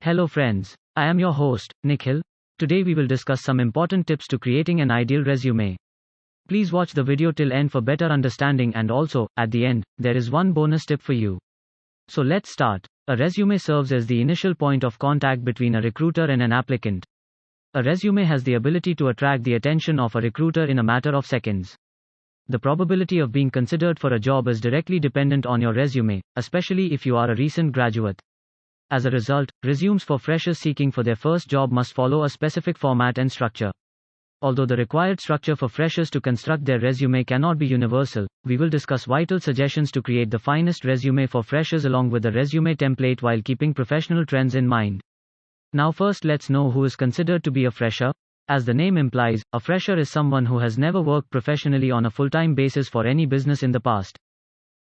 Hello friends, I am your host, Nikhil. Today we will discuss some important tips to creating an ideal resume. Please watch the video till end for better understanding, and also, at the end, there is one bonus tip for you. So let's start. A resume serves as the initial point of contact between a recruiter and an applicant. A resume has the ability to attract the attention of a recruiter in a matter of seconds. The probability of being considered for a job is directly dependent on your resume, especially if you are a recent graduate. As a result, resumes for freshers seeking for their first job must follow a specific format and structure. Although the required structure for freshers to construct their resume cannot be universal, we will discuss vital suggestions to create the finest resume for freshers along with the resume template while keeping professional trends in mind. Now first let's know who is considered to be a fresher. As the name implies, a fresher is someone who has never worked professionally on a full-time basis for any business in the past.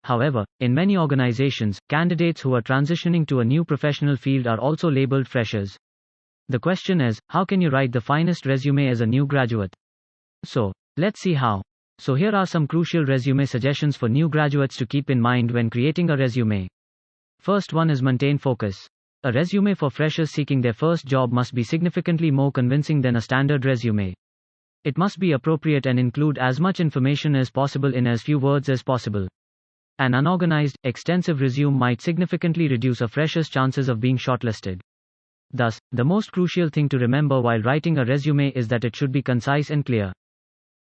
However, in many organizations, candidates who are transitioning to a new professional field are also labeled freshers. The question is, how can you write the finest resume as a new graduate? So, let's see how. So here are some crucial resume suggestions for new graduates to keep in mind when creating a resume. First one is maintain focus. A resume for freshers seeking their first job must be significantly more convincing than a standard resume. It must be appropriate and include as much information as possible in as few words as possible. An unorganized, extensive resume might significantly reduce a fresher's chances of being shortlisted. Thus, the most crucial thing to remember while writing a resume is that it should be concise and clear.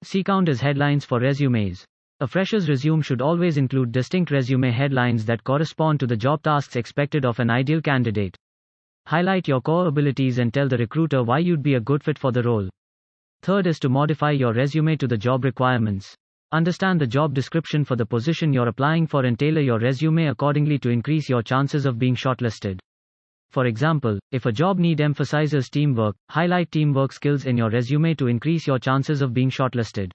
See count as headlines for resumes. A fresher's resume should always include distinct resume headlines that correspond to the job tasks expected of an ideal candidate. Highlight your core abilities and tell the recruiter why you'd be a good fit for the role. Third is to modify your resume to the job requirements. Understand the job description for the position you're applying for and tailor your resume accordingly to increase your chances of being shortlisted. For example, if a job need emphasizes teamwork, highlight teamwork skills in your resume to increase your chances of being shortlisted.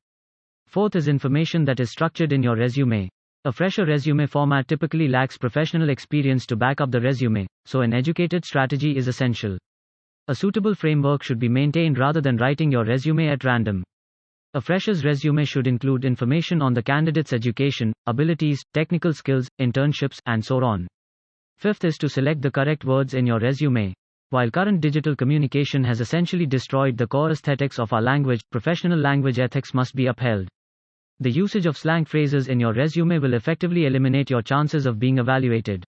Fourth is information that is structured in your resume. A fresher resume format typically lacks professional experience to back up the resume, so an educated strategy is essential. A suitable framework should be maintained rather than writing your resume at random. A fresher's resume should include information on the candidate's education, abilities, technical skills, internships, and so on. Fifth is to select the correct words in your resume. While current digital communication has essentially destroyed the core aesthetics of our language, professional language ethics must be upheld. The usage of slang phrases in your resume will effectively eliminate your chances of being evaluated.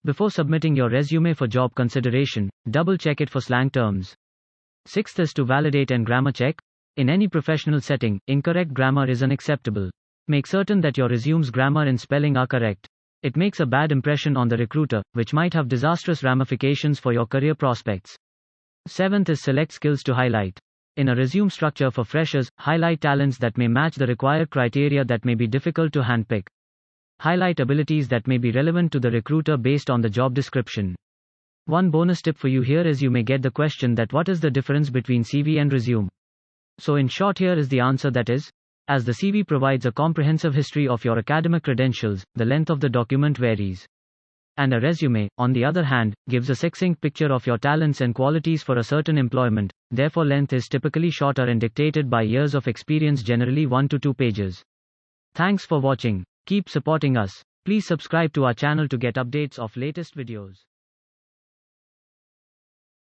Before submitting your resume for job consideration, double-check it for slang terms. Sixth is to validate and grammar check. In any professional setting, incorrect grammar is unacceptable. Make certain that your resume's grammar and spelling are correct. It makes a bad impression on the recruiter, which might have disastrous ramifications for your career prospects. Seventh is select skills to highlight. In a resume structure for freshers, highlight talents that may match the required criteria that may be difficult to handpick. Highlight abilities that may be relevant to the recruiter based on the job description. One bonus tip for you here is you may get the question that what is the difference between CV and resume? So in short, here is the answer, that is, as the CV provides a comprehensive history of your academic credentials, the length of the document varies. And a resume, on the other hand, gives a succinct picture of your talents and qualities for a certain employment, therefore length is typically shorter and dictated by years of experience, generally 1 to 2 pages. Thanks for watching. Keep supporting us. Please subscribe to our channel to get updates of latest videos.